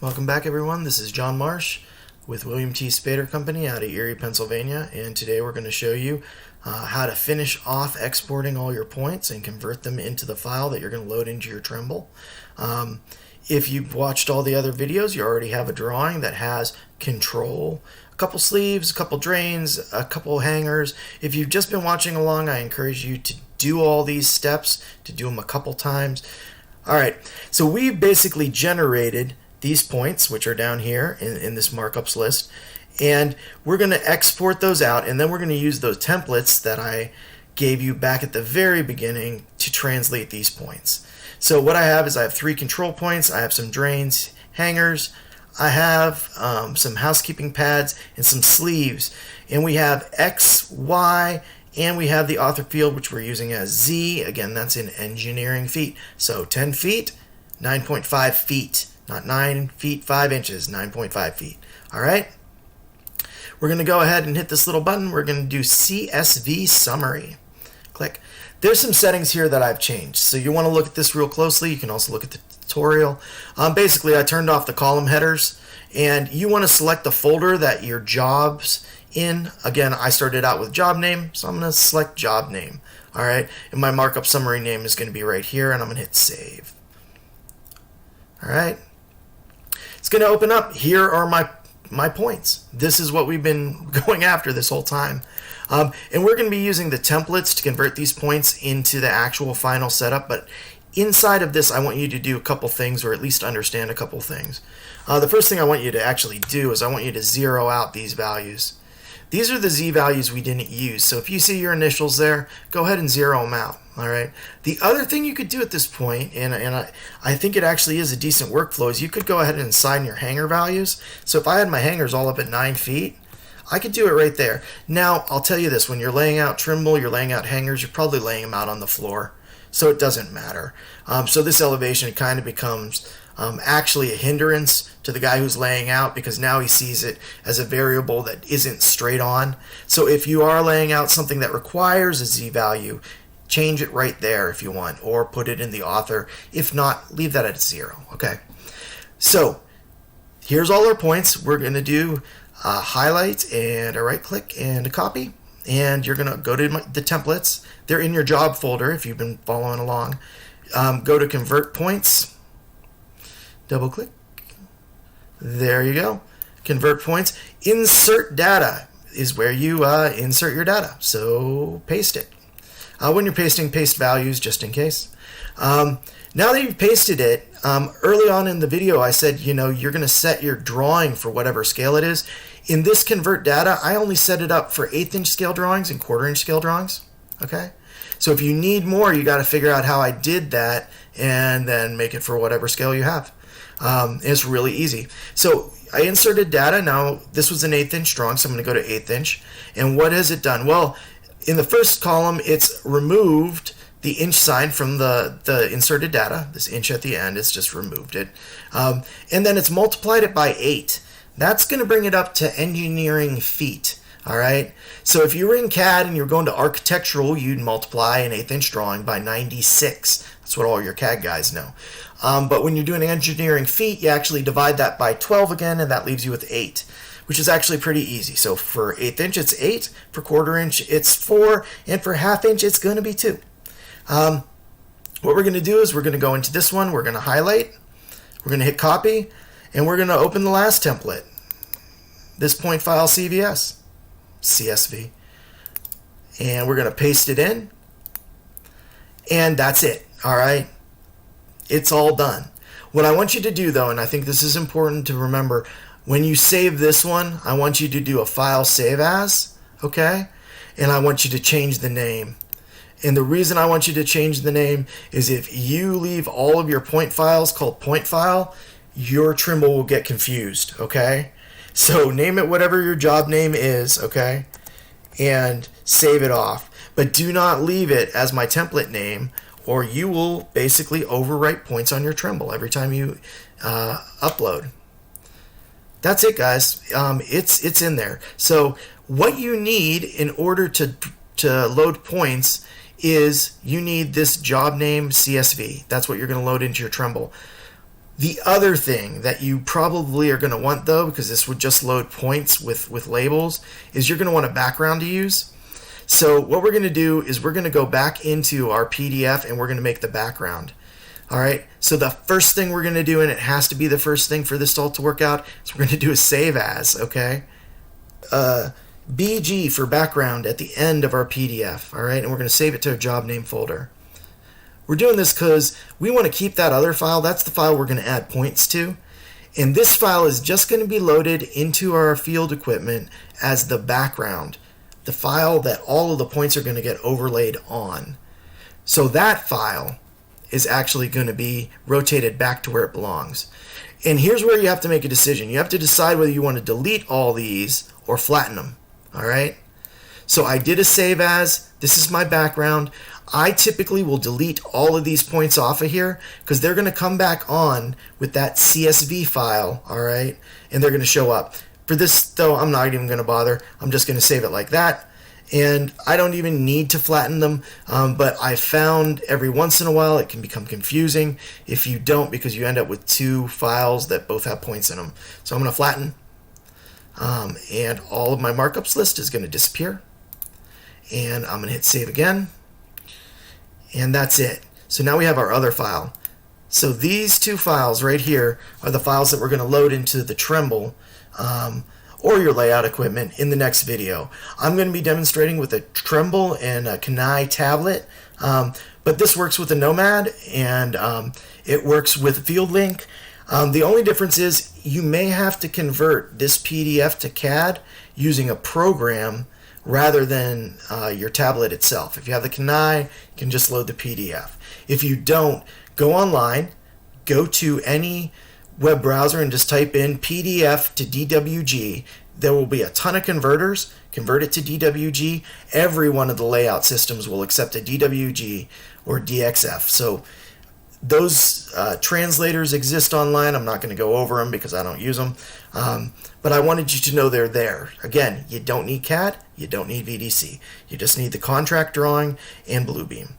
Welcome back, everyone. This is John Marsh with William T. Spader Company out of Erie, Pennsylvania, and today we're going to show you how to finish off exporting all your points and convert them into the file that you're going to load into your Trimble. If you've watched all the other videos, you already have a drawing that has control, a couple sleeves, a couple drains, a couple hangers. If you've just been watching along, I encourage you to do all these steps, to do them a couple times. All right, so we've basically generated these points, which are down here in this markups list, and we're going to export those out, and then we're going to use those templates that I gave you back at the very beginning to translate these points. So what I have is I have 3 control points, I have some drains, hangers, I have some housekeeping pads and some sleeves, and we have X, Y, and we have the author field, which we're using as Z. Again, that's in engineering feet. So 10 feet, 9.5 feet. Not 9 feet 5 inches, 9.5 feet. All right? We're going to go ahead and hit this little button. We're going to do CSV summary. Click. There's some settings here that I've changed. So you want to look at this real closely. You can also look at the tutorial. Basically, I turned off the column headers, and you want to select the folder that your job's in. Again, I started out with job name, so I'm going to select job name. All right? And my markup summary name is going to be right here, and I'm going to hit save. All right? It's going to open up. Here are my points. This is what we've been going after this whole time. And we're going to be using the templates to convert these points into the actual final setup. But inside of this, I want you to do a couple things, or at least understand a couple things. The first thing I want you to actually do is I want you to zero out these values. These are the Z values we didn't use. So if you see your initials there, go ahead and zero them out. All right. The other thing you could do at this point, and I think it actually is a decent workflow, is you could go ahead and assign your hanger values. So if I had my hangers all up at 9 feet, I could do it right there. Now, I'll tell you this, when you're laying out Trimble, you're laying out hangers, you're probably laying them out on the floor. So it doesn't matter. So this elevation kind of becomes actually a hindrance to the guy who's laying out, because now he sees it as a variable that isn't straight on. So if you are laying out something that requires a Z value, change it right there if you want, or put it in the author. If not, leave that at 0. Okay. So here's all our points. We're going to do a highlight and a right click and a copy. And you're going to go to the templates. They're in your job folder if you've been following along. Go to convert points. Double click. There you go. Convert points. Insert data is where you insert your data. So paste it. When you're pasting, paste values just in case. Now that you've pasted it, early on in the video I said, you're going to set your drawing for whatever scale it is. In this convert data, I only set it up for 1/8 inch scale drawings and 1/4 inch scale drawings. Okay? So if you need more, you got to figure out how I did that and then make it for whatever scale you have. It's really easy. So I inserted data. Now this was an 1/8 inch drawing, so I'm going to go to 1/8 inch. And what has it done? Well, in the first column, it's removed the inch sign from the inserted data. This inch at the end, it's just removed it. And then it's multiplied it by 8. That's going to bring it up to engineering feet. All right. So if you were in CAD and you're going to architectural, you'd multiply an 1/8 inch drawing by 96. That's what all your CAD guys know. But when you're doing engineering feet, you actually divide that by 12 again, and that leaves you with 8, which is actually pretty easy. So for 1/8 inch, it's 8. For 1/4 inch, it's 4. And for 1/2 inch, it's going to be 2. What we're going to do is we're going to go into this one. We're going to highlight. We're going to hit copy. And we're going to open the last template. This point file CSV. And we're going to paste it in. And that's it. All right. It's all done. What I want you to do, though, and I think this is important to remember, when you save this one, I want you to do a file save as, okay? And I want you to change the name. And the reason I want you to change the name is if you leave all of your point files called point file, your Trimble will get confused, okay? So name it whatever your job name is, okay? And save it off. But do not leave it as my template name, or you will basically overwrite points on your Trimble every time you upload. That's it, guys. It's in there. So what you need in order to load points is you need this job name CSV. That's what you're going to load into your Trimble. The other thing that you probably are going to want, though, because this would just load points with labels, is you're going to want a background to use. So what we're going to do is we're going to go back into our PDF and we're going to make the background. All right, so the first thing we're going to do, and it has to be the first thing for this all to work out, is we're going to do a save as, okay? BG for background at the end of our PDF, all right? And we're going to save it to a job name folder. We're doing this because we want to keep that other file. That's the file we're going to add points to. And this file is just going to be loaded into our field equipment as the background, the file that all of the points are going to get overlaid on. So that file is actually going to be rotated back to where it belongs. And here's where you have to make a decision. You have to decide whether you want to delete all these or flatten them. All right? So I did a save as. This is my background. I typically will delete all of these points off of here because they're going to come back on with that CSV file, all right? And they're going to show up. For this, though, I'm not even going to bother. I'm just going to save it like that. And I don't even need to flatten them, but I found every once in a while it can become confusing if you don't, because you end up with two files that both have points in them. So I'm going to flatten, and all of my markups list is going to disappear. And I'm going to hit save again, and that's it. So now we have our other file. So these two files right here are the files that we're going to load into the Trimble or your layout equipment in the next video. I'm going to be demonstrating with a Trimble and a Kanai tablet, but this works with a Nomad, and it works with FieldLink. The only difference is you may have to convert this PDF to CAD using a program rather than your tablet itself. If you have the Kanai, you can just load the PDF. If you don't, go online, go to any web browser and just type in PDF to DWG. There will be a ton of converters. Convert it to DWG. Every one of the layout systems will accept a DWG or DXF. So those translators exist online. I'm not going to go over them because I don't use them. But I wanted you to know they're there. Again, you don't need CAD. You don't need VDC. You just need the contract drawing and Bluebeam.